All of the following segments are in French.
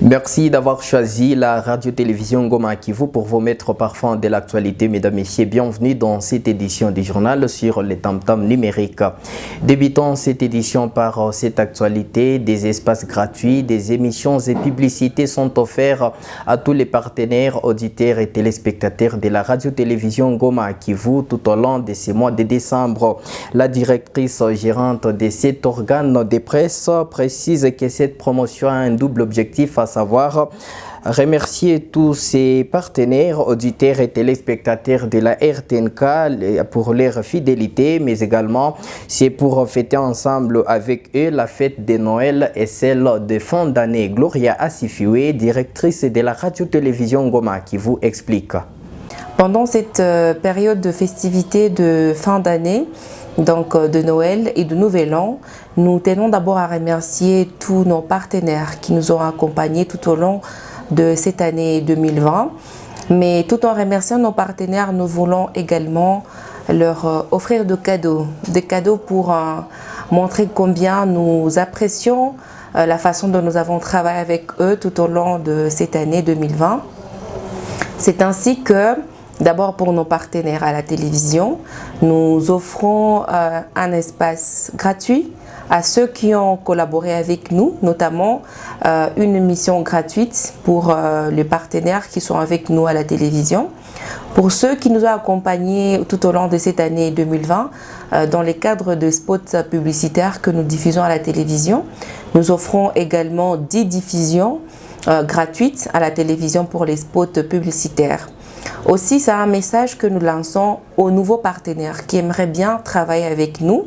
Merci d'avoir choisi la radio-télévision Ngoma Kivu pour vous mettre au parfum de l'actualité. Mesdames, Messieurs, bienvenue dans cette édition du journal sur les tam-tams numériques. Débutons cette édition par cette actualité. Des espaces gratuits, des émissions et publicités sont offerts à tous les partenaires, auditeurs et téléspectateurs de la radio-télévision Ngoma Kivu tout au long de ce mois de décembre. La directrice gérante de cet organe de presse précise que cette promotion a un double objectif, à savoir remercier tous ses partenaires, auditeurs et téléspectateurs de la RTNK pour leur fidélité, mais également c'est pour fêter ensemble avec eux la fête de Noël et celle de fin d'année. Gloria Asifiwe, directrice de la radio-télévision Ngoma, qui vous explique. Pendant cette période de festivités de fin d'année, donc de Noël et de Nouvel An, nous tenons d'abord à remercier tous nos partenaires qui nous ont accompagnés tout au long de cette année 2020. Mais tout en remerciant nos partenaires, nous voulons également leur offrir des cadeaux pour montrer combien nous apprécions la façon dont nous avons travaillé avec eux tout au long de cette année 2020. C'est ainsi que, d'abord pour nos partenaires à la télévision, nous offrons un espace gratuit à ceux qui ont collaboré avec nous, notamment une émission gratuite pour les partenaires qui sont avec nous à la télévision. Pour ceux qui nous ont accompagnés tout au long de cette année 2020, dans les cadres de spots publicitaires que nous diffusons à la télévision, nous offrons également 10 diffusions gratuites à la télévision pour les spots publicitaires. Aussi, c'est un message que nous lançons aux nouveaux partenaires qui aimeraient bien travailler avec nous.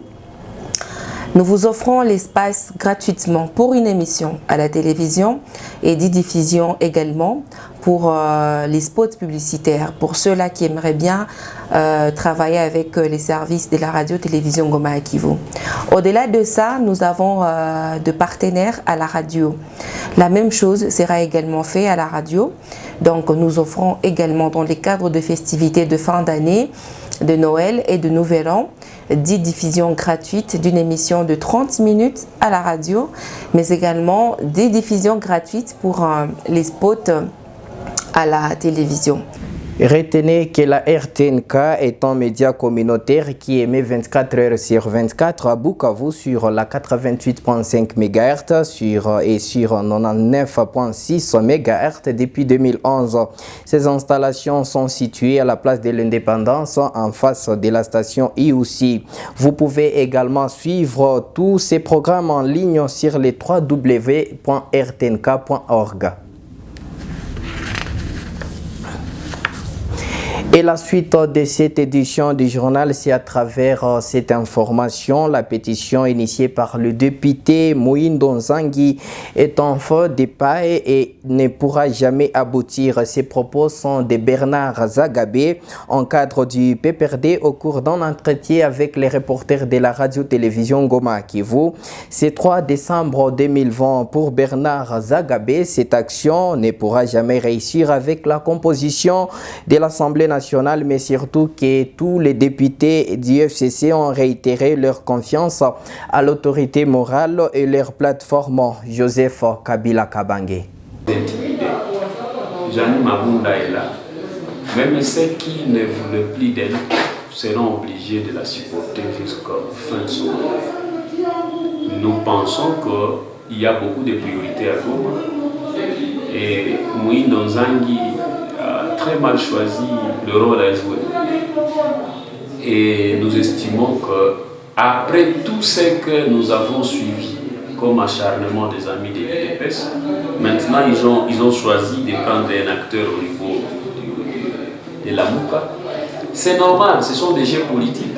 Nous vous offrons l'espace gratuitement pour une émission à la télévision et 10 diffusions également pour les spots publicitaires, pour ceux-là qui aimeraient bien travailler avec les services de la radio-télévision Ngoma Kivu. Au-delà de ça, nous avons de partenaires à la radio. La même chose sera également fait à la radio. Donc nous offrons également dans les cadres de festivités de fin d'année, de Noël et de Nouvel An, 10 diffusions gratuites d'une émission de 30 minutes à la radio, mais également 10 diffusions gratuites pour les spots à la télévision. Retenez que la RTNK est un média communautaire qui émet 24 heures sur 24 à Bukavu sur la 88.5 MHz et sur 99.6 MHz depuis 2011. Ces installations sont situées à la place de l'Indépendance en face de la station IOC. Vous pouvez également suivre tous ces programmes en ligne sur les www.rtnk.org. Et la suite de cette édition du journal, c'est à travers cette information. La pétition initiée par le député Moïndo Nzangi est en feu de paille et ne pourra jamais aboutir. Ces propos sont de Bernard Zagabé, en cadre du PPRD, au cours d'un entretien avec les reporters de la radio-télévision Ngoma Kivu. C'est 3 décembre 2020. Pour Bernard Zagabé, cette action ne pourra jamais réussir avec la composition de l'Assemblée nationale, mais surtout que tous les députés du FCC ont réitéré leur confiance à l'autorité morale et leur plateforme. Joseph Kabila Kabange. Jeanne Mabunda est là. Même ceux qui ne voulaient plus d'elle seront obligés de la supporter jusqu'à la fin de son mandat. Nous pensons qu'il y a beaucoup de priorités à Goma. Et Moïndo Nzangi a très mal choisi le rôle à jouer. Et nous estimons qu'après tout ce que nous avons suivi comme acharnement des amis de l'UDPS, maintenant ils ont choisi de prendre un acteur au niveau de la MOUCA. C'est normal, ce sont des jeux politiques.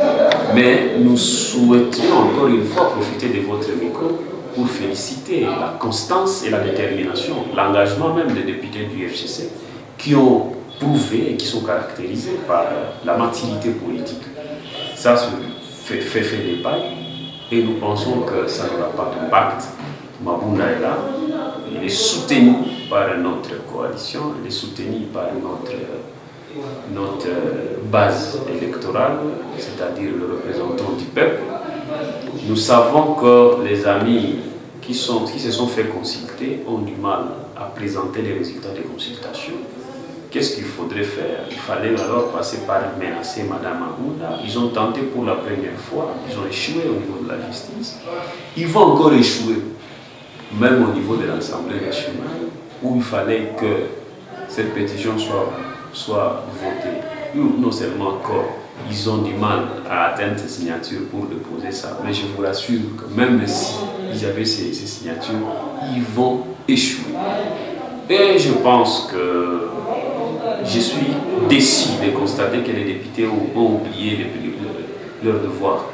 Mais nous souhaitions encore une fois profiter de votre micro pour féliciter la constance et la détermination, l'engagement même des députés du FCC qui ont prouvé et qui sont caractérisés par la maturité politique. Ça fait des pailles et nous pensons que ça n'aura pas d'impact. Mabunda est là, il est soutenu par notre coalition, il est soutenu par notre notre base électorale, c'est-à-dire le représentant du peuple. Nous savons que les amis qui se sont fait consulter ont du mal à présenter les résultats des consultations. Qu'est-ce qu'il faudrait faire? Il fallait alors passer par menacer Mme Aounda. Ils ont tenté pour la première fois, ils ont échoué au niveau de la justice. Ils vont encore échouer, même au niveau de l'Assemblée nationale, où il fallait que cette pétition soit votée. Non seulement encore, ils ont du mal à atteindre ces signatures pour déposer ça, mais je vous rassure que même si ils avaient ces signatures, ils vont échouer. Et je pense que je suis déçu de constater que les députés ont oublié leur devoir.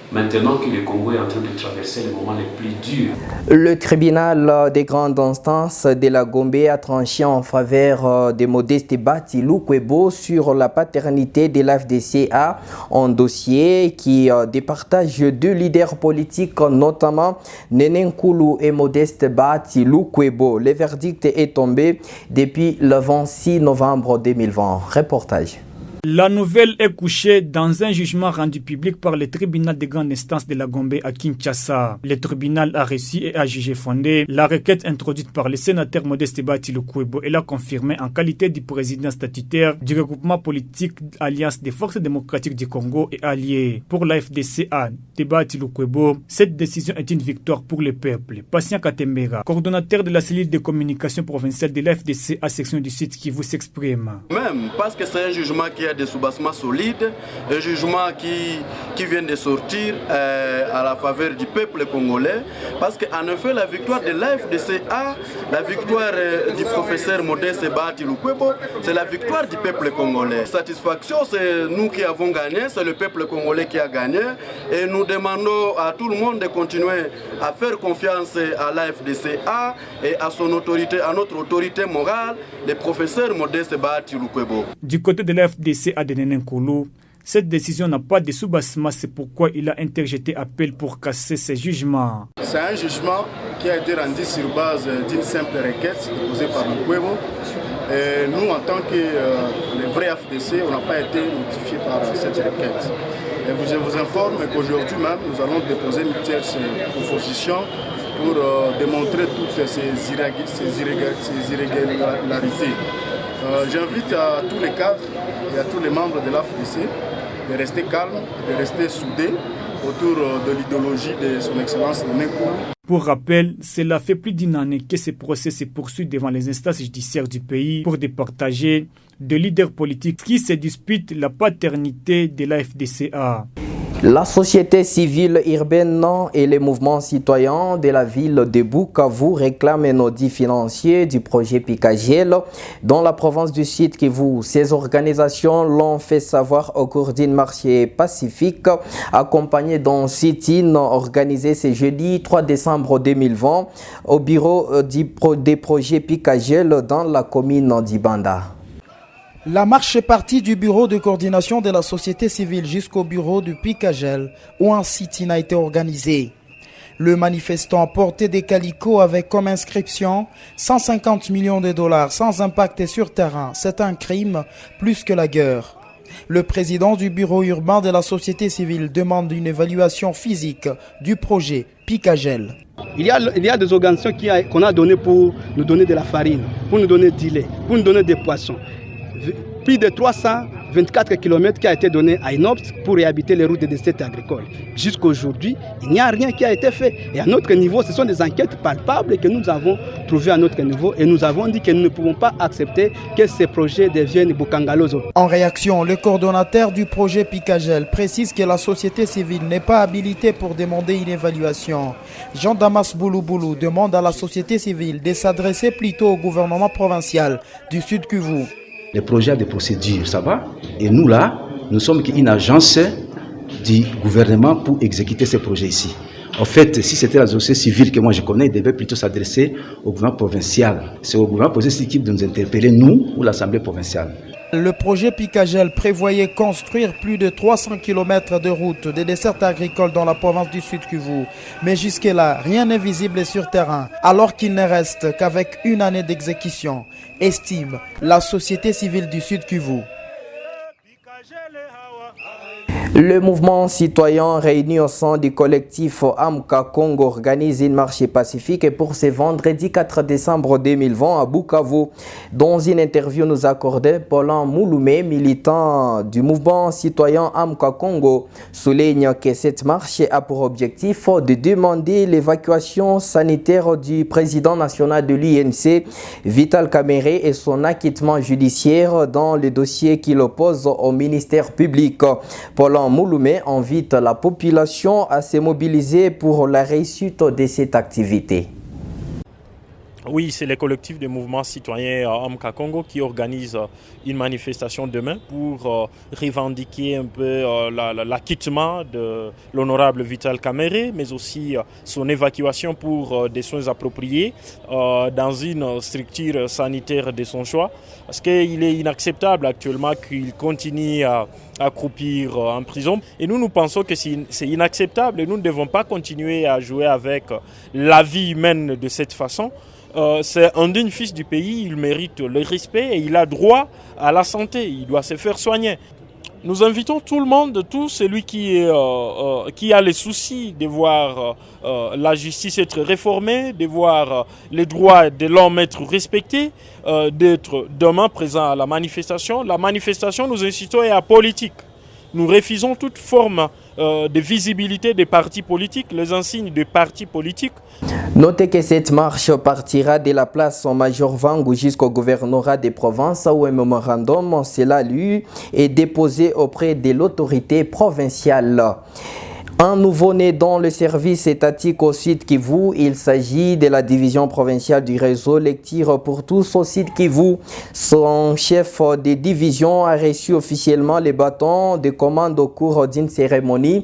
Maintenant que le Congo est en train de traverser les moments les plus durs. Le tribunal des grandes instances de la Gombe a tranché en faveur de Modeste Batilou Kwebo sur la paternité de l'AFDCA, un dossier qui départage deux leaders politiques, notamment Nene Nkoulou et Modeste Batilou Kwebo. Le verdict est tombé depuis le 26 novembre 2020. Reportage. La nouvelle est couchée dans un jugement rendu public par le tribunal de grande instance de la Gombe à Kinshasa. Le tribunal a reçu et a jugé fondée la requête introduite par le sénateur Modeste Batilou Kwebo et l'a confirmé en qualité du président statutaire du regroupement politique Alliance des forces démocratiques du Congo et alliés. Pour la FDCA de Batilou Kwebo, cette décision est une victoire pour le peuple. Patient Katembera, coordonnateur de la cellule de communication provinciale de la FDCA section du Sud qui vous s'exprime. Même parce que c'est un jugement qui a des soubassements solides, un jugement qui vient de sortir à la faveur du peuple congolais, parce qu'en effet la victoire de l'AFDCA, la victoire du professeur Modeste Batilou Kwebo, c'est la victoire du peuple congolais. Satisfaction, c'est nous qui avons gagné, c'est le peuple congolais qui a gagné, et nous demandons à tout le monde de continuer à faire confiance à l'AFDCA et à son autorité, à notre autorité morale, le professeur Modeste Batilou Kwebo. Du côté de l'AFDCA de Nene Nkoulou, cette décision n'a pas de soubassement, c'est pourquoi il a interjeté appel pour casser ces jugements. C'est un jugement qui a été rendu sur base d'une simple requête déposée par le Kwebo. Et nous, en tant que les vrais FDC, on n'a pas été notifiés par cette requête. Et je vous informe qu'aujourd'hui même, nous allons déposer une tierce opposition pour démontrer toutes ces irrégularités. J'invite à tous les cadres et à tous les membres de l'AFDC de rester calmes, de rester soudés autour de l'idéologie de son Excellence Nene Nkoulou. Pour rappel, cela fait plus d'une année que ce procès se poursuit devant les instances judiciaires du pays pour départager de leaders politiques qui se disputent la paternité de la FDCA. La société civile urbaine et les mouvements citoyens de la ville de Bukavu réclament un audit financier du projet Pikagel dans la province du Sud Kivu. Ces organisations l'ont fait savoir au cours d'une marche pacifique accompagnée d'un sit-in organisé ce jeudi 3 décembre 2020 au bureau des projets Pikagel dans la commune d'Ibanda. La marche est partie du bureau de coordination de la société civile jusqu'au bureau du Pikagel où un sit-in a été organisé. Le manifestant portait des calicots avec comme inscription 150 millions de dollars sans impact sur terrain. C'est un crime plus que la guerre. Le président du bureau urbain de la société civile demande une évaluation physique du projet Pikagel. Il y a des organisations qu'on a données pour nous donner de la farine, pour nous donner du lait, pour nous donner des poissons. Plus de 324 km qui a été donné à INOPS pour réhabiliter les routes des districts agricoles. Jusqu'à aujourd'hui, il n'y a rien qui a été fait. Et à notre niveau, ce sont des enquêtes palpables que nous avons trouvées à notre niveau et nous avons dit que nous ne pouvons pas accepter que ces projets deviennent Bukangalozo. En réaction, le coordonnateur du projet Pikagel précise que la société civile n'est pas habilitée pour demander une évaluation. Jean-Damas Boulouboulou demande à la société civile de s'adresser plutôt au gouvernement provincial du Sud Kivu. Les projets de procédure, ça va. Et nous là, nous sommes une agence du gouvernement pour exécuter ces projets ici. En fait, si c'était la société civile que moi je connais, il devait plutôt s'adresser au gouvernement provincial. C'est au gouvernement provincial qui doit nous interpeller, nous, ou l'Assemblée provinciale. Le projet Pikagel prévoyait construire plus de 300 km de routes de dessertes agricoles dans la province du Sud Kivu. Mais jusque-là, rien n'est visible sur terrain, alors qu'il ne reste qu'avec une année d'exécution, estime la société civile du Sud Kivu. Le mouvement citoyen réuni au sein du collectif Amka Congo organise une marche pacifique pour ce vendredi 4 décembre 2020 à Bukavu. Dans une interview nous accordée, Paulin Mouloumé, militant du mouvement citoyen Amka Congo, souligne que cette marche a pour objectif de demander l'évacuation sanitaire du président national de l'UNC, Vital Kamerhe, et son acquittement judiciaire dans le dossier qui l'oppose au ministère public. Paulin Mouloumé invite la population à se mobiliser pour la réussite de cette activité. Oui, c'est le collectif de mouvements citoyens Amka Congo qui organise une manifestation demain pour revendiquer un peu l'acquittement de l'honorable Vital Kamerhe, mais aussi son évacuation pour des soins appropriés dans une structure sanitaire de son choix. Parce qu'il est inacceptable actuellement qu'il continue à croupir en prison. Et nous pensons que c'est inacceptable et nous ne devons pas continuer à jouer avec la vie humaine de cette façon. C'est un digne fils du pays, il mérite le respect et il a droit à la santé, il doit se faire soigner. Nous invitons tout le monde, tout celui qui a le souci de voir la justice être réformée, de voir les droits de l'homme être respectés, d'être demain présent à la manifestation. La manifestation, nous incitons, est apolitique. Nous refusons toute forme de visibilité des partis politiques, les insignes des partis politiques. Notez que cette marche partira de la place Major Vangu jusqu'au gouvernorat des provinces où un mémorandum, cela lui, est déposé auprès de l'autorité provinciale. Un nouveau-né dans le service étatique au Sud Kivu, il s'agit de la division provinciale du réseau Lecture pour tous au Sud Kivu. Son chef de division a reçu officiellement les bâtons de commande au cours d'une cérémonie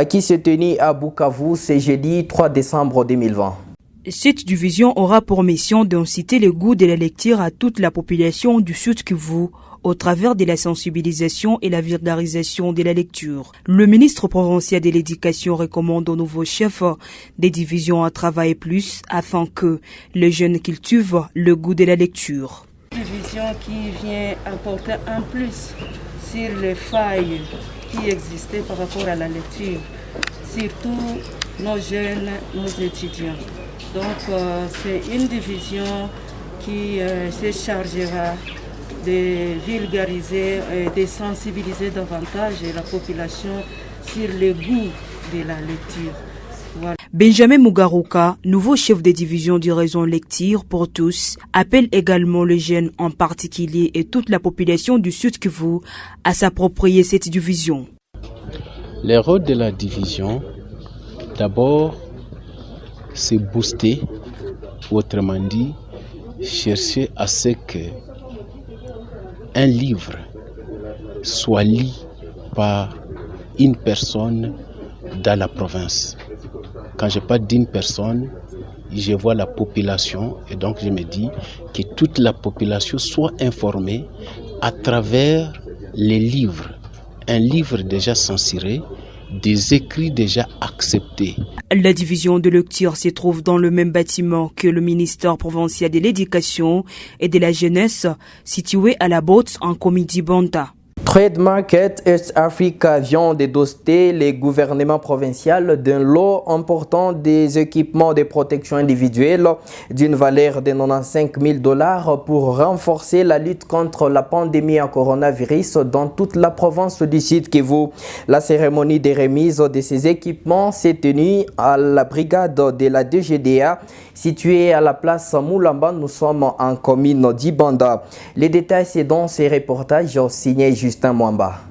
qui s'est tenue à Bukavu ce jeudi 3 décembre 2020. Cette division aura pour mission d'inciter le goût de la lecture à toute la population du Sud Kivu au travers de la sensibilisation et la vulgarisation de la lecture. Le ministre provincial de l'Éducation recommande aux nouveaux chefs des divisions à travailler plus afin que les jeunes cultivent le goût de la lecture. Une division qui vient apporter un plus sur les failles qui existaient par rapport à la lecture, surtout nos jeunes, nos étudiants. Donc c'est une division qui se chargera de vulgariser et de sensibiliser davantage la population sur le goût de la lecture. Voilà. Benjamin Mugaruka, nouveau chef de division du réseau Lecture pour tous, appelle également les jeunes en particulier et toute la population du Sud Kivu à s'approprier cette division. Le rôle de la division, d'abord, c'est booster, autrement dit, chercher à ce que un livre soit lu par une personne dans la province. Quand je parle d'une personne, je vois la population et donc je me dis que toute la population soit informée à travers les livres. Un livre déjà censuré, des écrits déjà acceptés. La division de lecture se trouve dans le même bâtiment que le ministère provincial de l'Éducation et de la Jeunesse, situé à la Botte en Komidi-Banta. Trade Market East Africa vient de doter les gouvernements provinciaux d'un lot important des équipements de protection individuelle d'une valeur de 95 000 $ pour renforcer la lutte contre la pandémie à coronavirus dans toute la province du Sud Kivu. La cérémonie de remise de ces équipements s'est tenue à la brigade de la DGDA située à la place Moulamba. Nous sommes en commune d'Ibanda. Les détails, c'est dans ces reportages signés Justin Mwamba.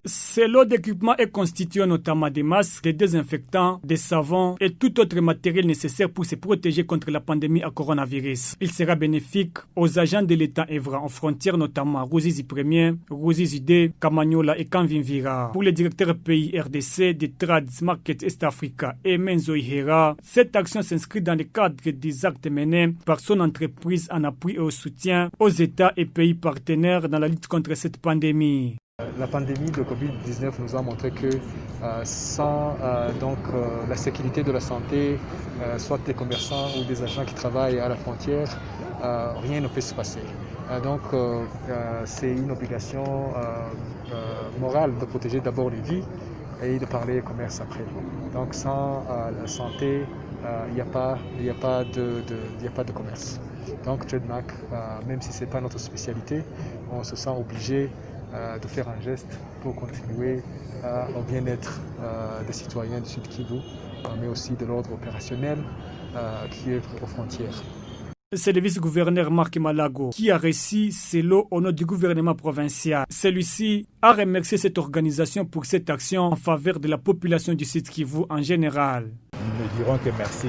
Ce lot d'équipements est constitué notamment des masques, des désinfectants, des savons et tout autre matériel nécessaire pour se protéger contre la pandémie à coronavirus. Il sera bénéfique aux agents de l'État œuvrant en frontières, notamment Ruzizi 1er, Ruzizi 2, Kamanyola et Kanvimvira. Pour le directeur pays RDC de Trade Market East Africa, Emenzo Ihera, cette action s'inscrit dans le cadre des actes menés par son entreprise en appui et au soutien aux États et pays partenaires dans la lutte contre cette pandémie. La pandémie de Covid-19 nous a montré que sans la sécurité de la santé, soit des commerçants ou des agents qui travaillent à la frontière, rien ne peut se passer. Donc c'est une obligation moral de protéger d'abord les vies et de parler commerce après. Donc sans la santé, il n'y a pas de commerce. Donc Trademark, même si ce n'est pas notre spécialité, on se sent obligé de faire un geste pour contribuer au bien-être des citoyens du Sud Kivu, mais aussi de l'ordre opérationnel qui œuvre aux frontières. C'est le vice-gouverneur Marc Malago qui a reçu ces lots au nom du gouvernement provincial. Celui-ci a remercié cette organisation pour cette action en faveur de la population du Sud Kivu en général. Nous ne dirons que merci.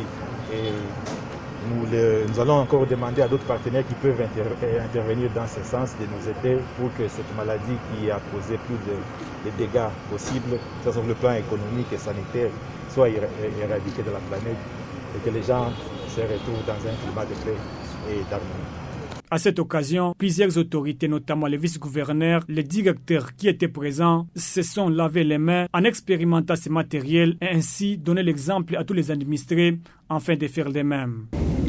Et nous allons encore demander à d'autres partenaires qui peuvent intervenir dans ce sens de nous aider pour que cette maladie qui a causé plus de dégâts possibles, soit sur le plan économique et sanitaire, soit éradiquée de la planète et que les gens se retrouvent dans un climat de paix et d'harmonie. À cette occasion, plusieurs autorités, notamment les vice-gouverneurs, les directeurs qui étaient présents, se sont lavé les mains en expérimentant ces matériels et ainsi donner l'exemple à tous les administrés afin de faire de même.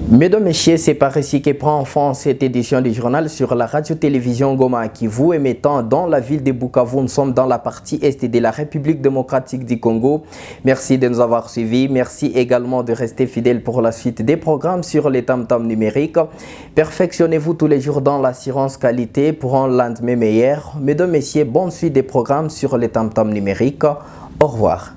Mesdames, Messieurs, c'est par ici que prend fin cette édition du journal sur la radio-télévision Goma Kivu émettant dans la ville de Bukavu. Nous sommes dans la partie est de la République démocratique du Congo. Merci de nous avoir suivis. Merci également de rester fidèles pour la suite des programmes sur les tam-tams numériques. Perfectionnez-vous tous les jours dans l'assurance qualité pour un lendemain meilleur. Mesdames, Messieurs, bonne suite des programmes sur les tam-tams numériques. Au revoir.